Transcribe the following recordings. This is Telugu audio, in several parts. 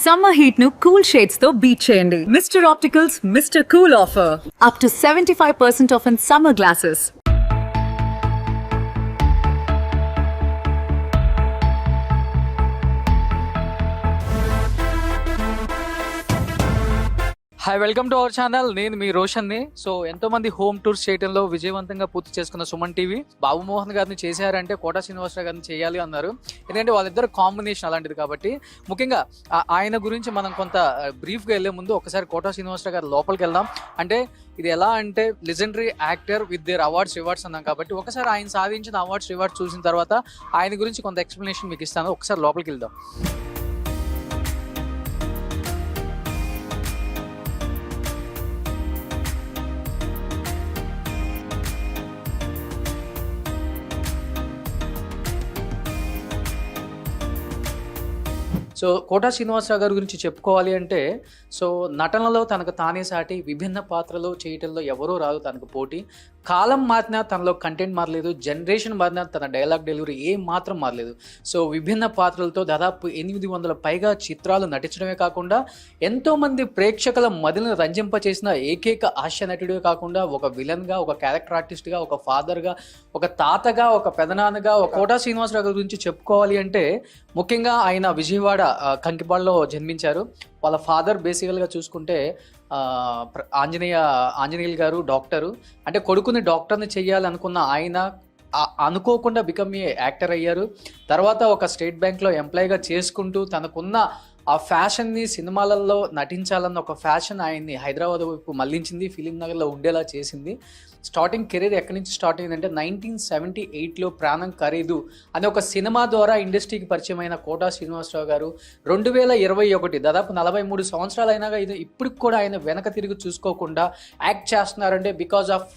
Summer heat nu cool shades తో beat చేయండి. Mr. Opticals Mr. Cool offer. Up to 75% off in summer glasses. Hi, welcome to our channel. నేను మీ రోషన్ని. సో ఎంతో మంది హోమ్ టూర్స్ చేయడంలో విజయవంతంగా పూర్తి చేసుకున్న సుమన్ టీవీ బాబు మోహన్ గారిని చేశారంటే కోటా శ్రీనివాసరావు గారిని చేయాలి అన్నారు. ఎందుకంటే వాళ్ళిద్దరు కాంబినేషన్ అలాంటిది కాబట్టి ముఖ్యంగా ఆయన గురించి మనం కొంత బ్రీఫ్గా వెళ్లే ముందు ఒకసారి కోటా శ్రీనివాసరావు గారు లోపలికి వెళ్దాం. అంటే ఇది ఎలా అంటే legendary actor with their awards rewards అన్నాం కాబట్టి ఒకసారి ఆయన సాధించిన అవార్డ్స్ రివార్డ్స్ చూసిన తర్వాత ఆయన గురించి కొంత ఎక్స్ప్లెనేషన్ మీకు ఇస్తాను. ఒకసారి లోపలికి వెళ్దాం. సో కోటా శ్రీనివాసరావు గారి గురించి చెప్పుకోవాలి అంటే సో నటనలో తనకు తానే సాటి, విభిన్న పాత్రలు చేయటంలో ఎవరూ రాదు తనకు పోటీ. కాలం మారినా తనలో కంటెంట్ మారలేదు, జనరేషన్ మారినా తన డైలాగ్ డెలివరీ ఏం మాత్రం మారలేదు. సో విభిన్న పాత్రలతో దాదాపు 800 పైగా చిత్రాలు నటించడమే కాకుండా ఎంతోమంది ప్రేక్షకుల మదిని రంజింపచేసిన ఏకైక హాస్య నటుడే కాకుండా ఒక విలన్గా, ఒక క్యారెక్టర్ ఆర్టిస్ట్గా, ఒక ఫాదర్గా, ఒక తాతగా, ఒక పెదనాన్నగా ఒక కోటా శ్రీనివాసరావు గారి గురించి చెప్పుకోవాలి అంటే ముఖ్యంగా ఆయన విజయవాడ కంకిపాడులో జన్మించారు. వాళ్ళ ఫాదర్ బేసికల్గా చూసుకుంటే ఆంజనేయులు గారు డాక్టరు. అంటే కొడుకుని డాక్టర్ని చెయ్యాలనుకున్న ఆయన అనుకోకుండా బికమ్ ఏ యాక్టర్ అయ్యారు. తర్వాత ఒక స్టేట్ బ్యాంక్లో ఎంప్లాయీగా చేసుకుంటూ తనకున్న ఆ ఫ్యాషన్ని సినిమాలలో నటించాలన్న ఒక ఫ్యాషన్ ఆయన్ని హైదరాబాద్ వైపు మళ్లించింది, ఫిలిం నగర్లో ఉండేలా చేసింది. స్టార్టింగ్ కెరీర్ ఎక్కడి నుంచి స్టార్ట్ అయిందంటే 1978లో ప్రాణం ఖరీదు అనే ఒక సినిమా ద్వారా ఇండస్ట్రీకి పరిచయం అయిన కోటా శ్రీనివాసరావు గారు 2021 దాదాపు 43 సంవత్సరాలు అయినా ఇప్పటికి కూడా ఆయన వెనక తిరిగి చూసుకోకుండా యాక్ట్ చేస్తున్నారంటే బికాజ్ ఆఫ్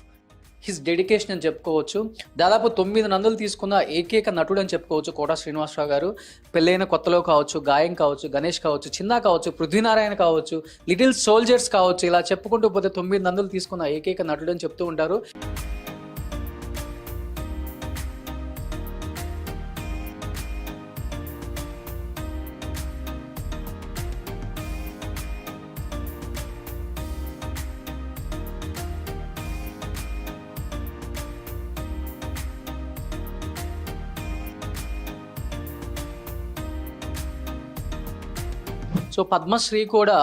హిస్ డెడికేషన్ అని చెప్పుకోవచ్చు. దాదాపు 9 నందులు తీసుకున్న ఏకైక నటుడు అని చెప్పుకోవచ్చు కోటా శ్రీనివాసరావు గారు. పెళ్ళైన కొత్తలో కావచ్చు, గాయం కావచ్చు, గణేష్ కావచ్చు, చిన్నా కావచ్చు, పృథ్వీనారాయణ కావచ్చు, లిటిల్ సోల్జర్స్ కావచ్చు, ఇలా చెప్పుకుంటూ పోతే 9 నందులు తీసుకున్న ఏకైక నటుడు అని చెప్తూ ఉంటారు. సో పద్మశ్రీ కూడా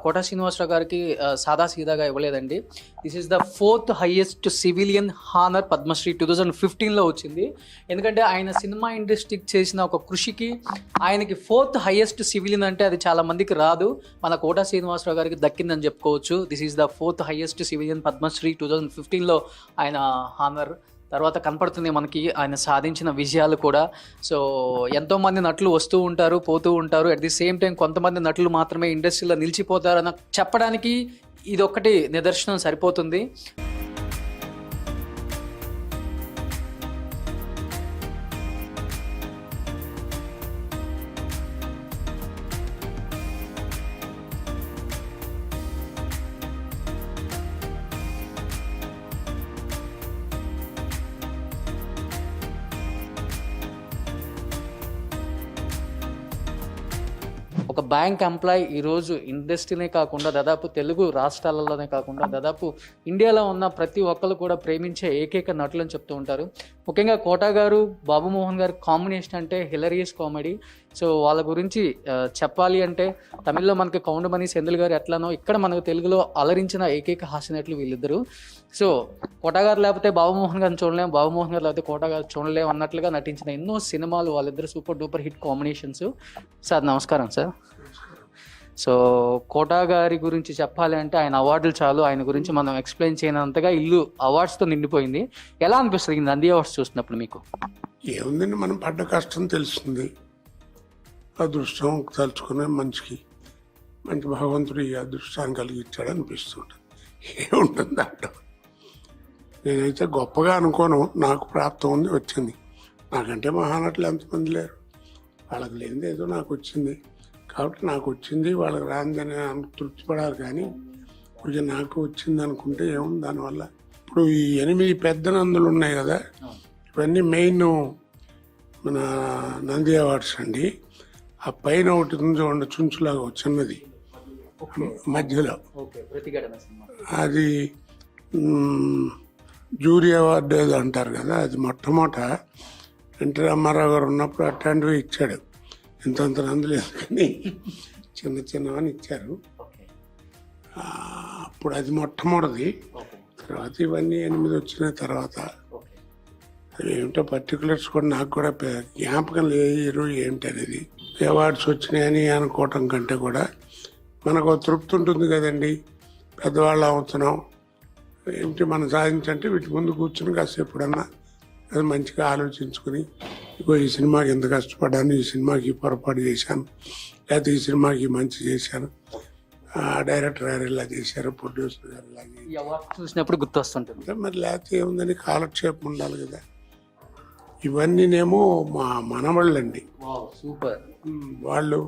కోటా శ్రీనివాసరావు గారికి సాదా సీదాగా ఇవ్వలేదండి. This is the 4th highest civilian honour. Padma Shri 2015లో వచ్చింది. ఎందుకంటే ఆయన సినిమా ఇండస్ట్రీకి చేసిన ఒక కృషికి ఆయనకి 4th హైయెస్ట్ సివిలియన్ అంటే అది చాలా మందికి రాదు. మన కోటా శ్రీనివాసరావు గారికి దక్కిందని చెప్పుకోవచ్చు. This is the 4th highest civilian Padma Shri 2015లో ఆయన హానర్. తర్వాత కనపడుతుంది మనకి ఆయన సాధించిన విజయాలు కూడా. సో ఎంతోమంది నటులు వస్తూ ఉంటారు, పోతూ ఉంటారు. అట్ ది సేమ్ టైం కొంతమంది నటులు మాత్రమే ఇండస్ట్రీలో నిలిచిపోతారని చెప్పడానికి ఇదొక్కటి నిదర్శనం సరిపోతుంది. ఒక బ్యాంక్ ఎంప్లాయీ ఈరోజు ఇండస్ట్రీనే కాకుండా దాదాపు తెలుగు రాష్ట్రాలలోనే కాకుండా దాదాపు ఇండియాలో ఉన్న ప్రతి ఒక్కరు కూడా ప్రేమించే ఏకైక నటులు అని చెప్తూ ఉంటారు. ముఖ్యంగా కోటా గారు, బాబు మోహన్ గారు కాంబినేషన్ అంటే హిలరియస్ కామెడీ. సో వాళ్ళ గురించి చెప్పాలి అంటే తమిళ్లో మనకి కౌండమణి సెంధిల్ గారు ఎట్లానో ఇక్కడ మనకు తెలుగులో అలరించిన ఏకైక హాస్య నటులు వీళ్ళిద్దరు. సో కోటా గారు లేకపోతే బాబు మోహన్ గారిని చూడలేం, బాబు మోహన్ గారు లేకపోతే కోటా గారు చూడలేం అన్నట్లుగా నటించిన ఎన్నో సినిమాలు వాళ్ళిద్దరు super duper hit combinations. Sir నమస్కారం సార్. సో కోటా గారి గురించి చెప్పాలి అంటే ఆయన అవార్డులు చాలు, ఆయన గురించి మనం ఎక్స్ప్లెయిన్ చేయనంతగా ఇల్లు అవార్డ్స్తో నిండిపోయింది. ఎలా అనిపిస్తుంది నంది అవార్డ్స్ చూసినప్పుడు మీకు? ఏముందండి, మనం పడ్డ కష్టం తెలుస్తుంది. అదృష్టం తలుచుకునే మంచి భగవంతుడు ఈ అదృష్టాన్ని కలిగించాడు అనిపిస్తుంటుంది. ఏముంటుంది అంట. నేనైతే గొప్పగా అనుకోను, నాకు ప్రాప్తం ఉంది, వచ్చింది. నాకంటే మహానటులు ఎంతమంది లేరు, వాళ్ళకి లేనిది ఏదో నాకు వచ్చింది కాబట్టి నాకు వచ్చింది, వాళ్ళకి రాందని తృప్తిపడాలి. కానీ కొంచెం నాకు వచ్చింది అనుకుంటే ఏముంది దానివల్ల. ఇప్పుడు ఈ 8 పెద్ద నందులు ఉన్నాయి కదా, ఇవన్నీ మెయిన్ మన నంది అవార్డ్స్ అండి. ఆ పైన ఒకటి ఉంది చూడండి, చుంచులాగా ఒక చిన్నది మధ్యలో, ఓకే, ప్రతిఘటన సినిమా. అది జూరీ అవార్డు ఏదో అంటారు కదా, అది మొట్టమొదట ఎన్టీ రామారావు గారు ఉన్నప్పుడు అట్లాంటివి ఇచ్చాడు. ఇంతంత అందులేదు కానీ చిన్న చిన్నవని ఇచ్చారు. ఓకే, అప్పుడు అది మొట్టమొదటిది. ఓకే, తర్వాత ఇవన్నీ 8 వచ్చిన తర్వాత ఓకే. అవి ఏమిటో పర్టికులర్స్ కూడా నాకు కూడా జ్ఞాపకం లేదు ఏమిటి అనేది. అవార్డ్స్ వచ్చినాయని అనుకోవటం కంటే కూడా మనకు ఒక తృప్తి ఉంటుంది కదండి, పెద్దవాళ్ళు అవుతున్నాం, ఏమిటి మనం సాధించంటే వీటి ముందు కూర్చుని కాసేపు ఎప్పుడన్నా అది మంచిగా ఆలోచించుకుని, ఇగో ఈ సినిమాకి ఎంత కష్టపడ్డాను, ఈ సినిమాకి పొరపాటు చేశాను, లేకపోతే ఈ సినిమాకి మంచి చేశాను, డైరెక్టర్ గారు ఇలా చేశారు, ప్రొడ్యూసర్ గారు ఇలా చేశారు, ఈ అవార్డు చూసినప్పుడు గుర్తొస్తుంటుంది. మరి లేకపోతే ఏముందని కాలక్షేపం ఉండాలి కదా. ఇవన్నీనేమో మా మనవాళ్ళండి, సూపర్. వాళ్ళు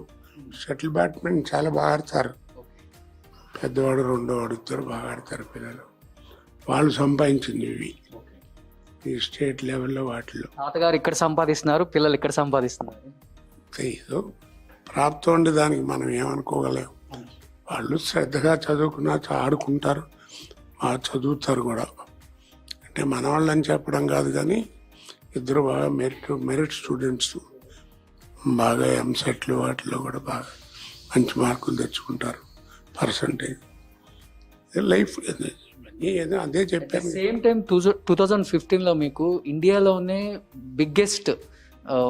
షటిల్ బ్యాట్మెంట్ చాలా బాగా ఆడతారు. పెద్దవాడు రెండోవాడు ఇద్దరు బాగా ఆడతారు పిల్లలు. వాళ్ళు సంపాదించింది ఇవి ఈ స్టేట్ లెవెల్లో వాటిలో. తాతగారు ఇక్కడ సంపాదిస్తున్నారు, పిల్లలు ఇక్కడ సంపాదిస్తున్నారు. ఏదో ప్రాప్తం ఉండి దానికి మనం ఏమనుకోగలేము. వాళ్ళు శ్రద్ధగా చదువుకున్నా ఆడుకుంటారు, బాగా చదువుతారు కూడా. అంటే మన వాళ్ళని చెప్పడం కాదు కానీ ఇద్దరు బాగా మెరిట్ స్టూడెంట్స్, బాగా ఎంసెట్లు వాటిలో కూడా బాగా మంచి మార్కులు తెచ్చుకుంటారు, పర్సంటేజ్. లైఫ్ ఏదో అదే చెప్పాను. సేమ్ టైం 2015లో మీకు ఇండియాలోనే బిగ్గెస్ట్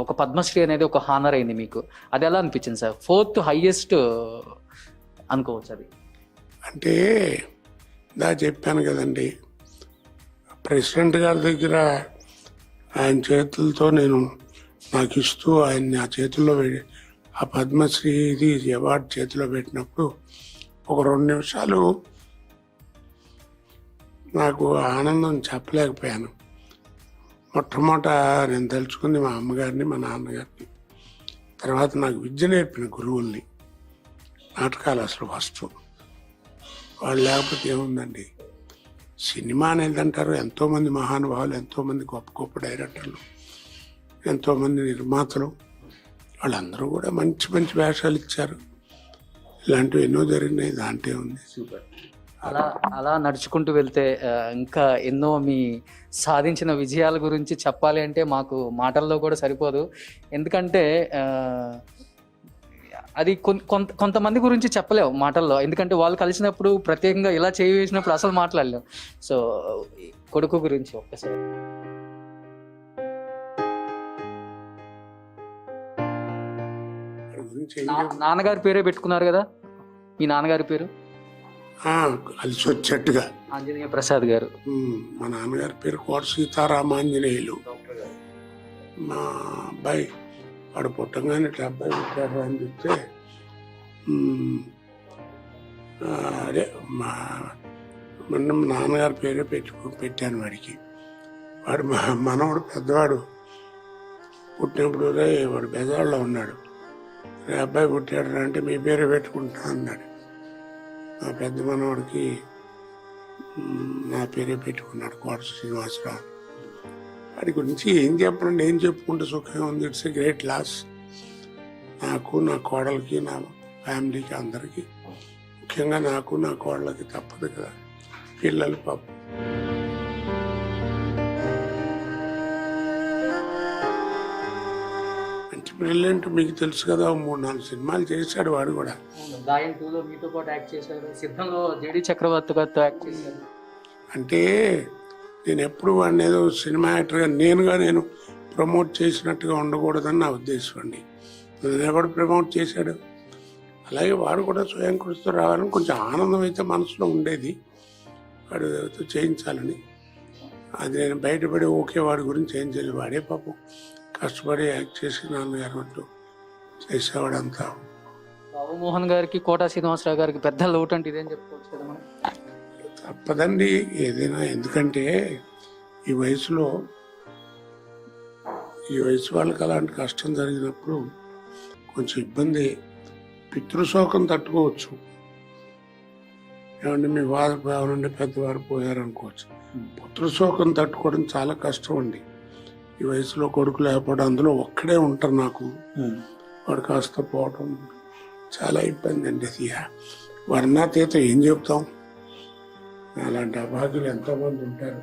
ఒక పద్మశ్రీ అనేది ఒక హానర్ అయింది మీకు. అది ఎలా అనిపించింది సార్? 4th హైయెస్ట్ అనుకోవచ్చు అది. అంటే చెప్పాను కదండి, ప్రెసిడెంట్ గారి దగ్గర ఆయన చేతులతో నాకు ఇస్తూ ఆయన నా చేతుల్లో ఆ పద్మశ్రీ ఇది అవార్డు చేతిలో పెట్టినప్పుడు ఒక 2 నిమిషాలు నాకు ఆనందం చెప్పలేకపోయాను. మొట్టమొదట నేను తలుచుకుంది మా అమ్మగారిని, మా నాన్నగారిని, తర్వాత నాకు విద్య నేర్పిన గురువుల్ని. నాటకాలు అసలు ఫస్ట్ వాళ్ళు లేకపోతే ఏముందండి. సినిమా అనేది అంటారు, ఎంతోమంది మహానుభావులు, ఎంతోమంది గొప్ప గొప్ప డైరెక్టర్లు, ఎంతోమంది నిర్మాతలు, వాళ్ళందరూ కూడా మంచి మంచి వేషాలు ఇచ్చారు. ఇలాంటివి ఎన్నో జరిగినాయి, దాంట్లో ఉంది. సూపర్. అలా నడుచుకుంటూ వెళ్తే ఇంకా ఎన్నో మీ సాధించిన విజయాల గురించి చెప్పాలి అంటే మాకు మాటల్లో కూడా సరిపోదు. ఎందుకంటే అది కొంతమంది గురించి చెప్పలేవు మాటల్లో, ఎందుకంటే వాళ్ళు కలిసినప్పుడు ప్రత్యేకంగా ఇలా చేసినప్పుడు అసలు మాట్లాడలేము. సో కొడుకు గురించి ఒక్కసారి. నాన్నగారి పేరే పెట్టుకున్నారు కదా, మీ నాన్నగారి పేరు? కలిసి వచ్చేట్టుగా ఆంజనేయ ప్రసాద్ గారు. మా నాన్నగారి పేరు కోట సీతారామాంజనేయులు. మా అబ్బాయి వాడు పుట్టంగానే ఇట్లా అబ్బాయి పుట్టారు అని చెప్తే అదే మా నాన్నగారి పేరే పెట్టాను వాడికి. వాడు మా మనవాడు పెద్దవాడు పుట్టినప్పుడు వాడు బెజవాడలో ఉన్నాడు. అబ్బాయి పుట్టాడు అంటే మీ పేరే పెట్టుకుంటా అన్నాడు. నా పెద్ద మనవాడికి నా పేరే పెట్టుకున్నాడు, కోట శ్రీనివాసరావు. వాడి గురించి ఏం చెప్పండి, ఏం చెప్పుకుంటే సుఖంగా ఉంది. ఇట్స్ ఎ గ్రేట్ లాస్ నాకు, నా కోడలికి, నా ఫ్యామిలీకి, అందరికీ. ముఖ్యంగా నాకు, నా కోడలకి తప్పదు కదా, పిల్లలు పాపం. మంచి బ్రిలియంట్, మీకు తెలుసు కదా, 3-4 సినిమాలు చేశాడు వాడు కూడా. గాయం 2లో మీతో పాటు యాక్ట్ చేశారు, సిద్ధంలో జేడి చక్రవర్తి గారితో యాక్ట్ చేశారు. అంటే నేను ఎప్పుడు వాడిని ఏదో సినిమా యాక్టర్గా నేను ప్రమోట్ చేసినట్టుగా ఉండకూడదని నా ఉద్దేశం అండి. నేను కూడా ప్రమోట్ చేశాడు, అలాగే వాడు కూడా స్వయం కృషితో రావాలని కొంచెం ఆనందం అయితే మనసులో ఉండేది, వాడితో చేయించాలని. అది నేను బయటపడి ఓకే వాడి గురించి ఏం చేయలేదు, వాడే పాపం కష్టపడి యాక్ట్ చేసి నాన్నగారు అంటూ చేసేవాడంతా. బాబుమోహన్ గారికి, కోట శ్రీనివాసరావు గారికి పెద్ద లోటు అంటే ఇదేం చెప్పుకోవచ్చు కదా మనం. తప్పదండి ఏదైనా, ఎందుకంటే ఈ వయసు వాళ్ళకి అలాంటి కష్టం జరిగినప్పుడు కొంచెం ఇబ్బంది. పితృశోకం తట్టుకోవచ్చు, ఏమంటే మీ భావన నుండి పెద్దవారు పోయారనుకోవచ్చు. పుత్రశోకం తట్టుకోవడం చాలా కష్టం అండి. ఈ వయసులో కొడుకు లేకపోవడం, అందులో ఒక్కడే ఉంటారు నాకు. వాడు కాస్త పోవటం చాలా ఇబ్బంది అండి. అది వర్ణాతీతం ఏం చెప్తాం, అలాంటి అభాగ్యులు ఎంతోమంది ఉంటారు.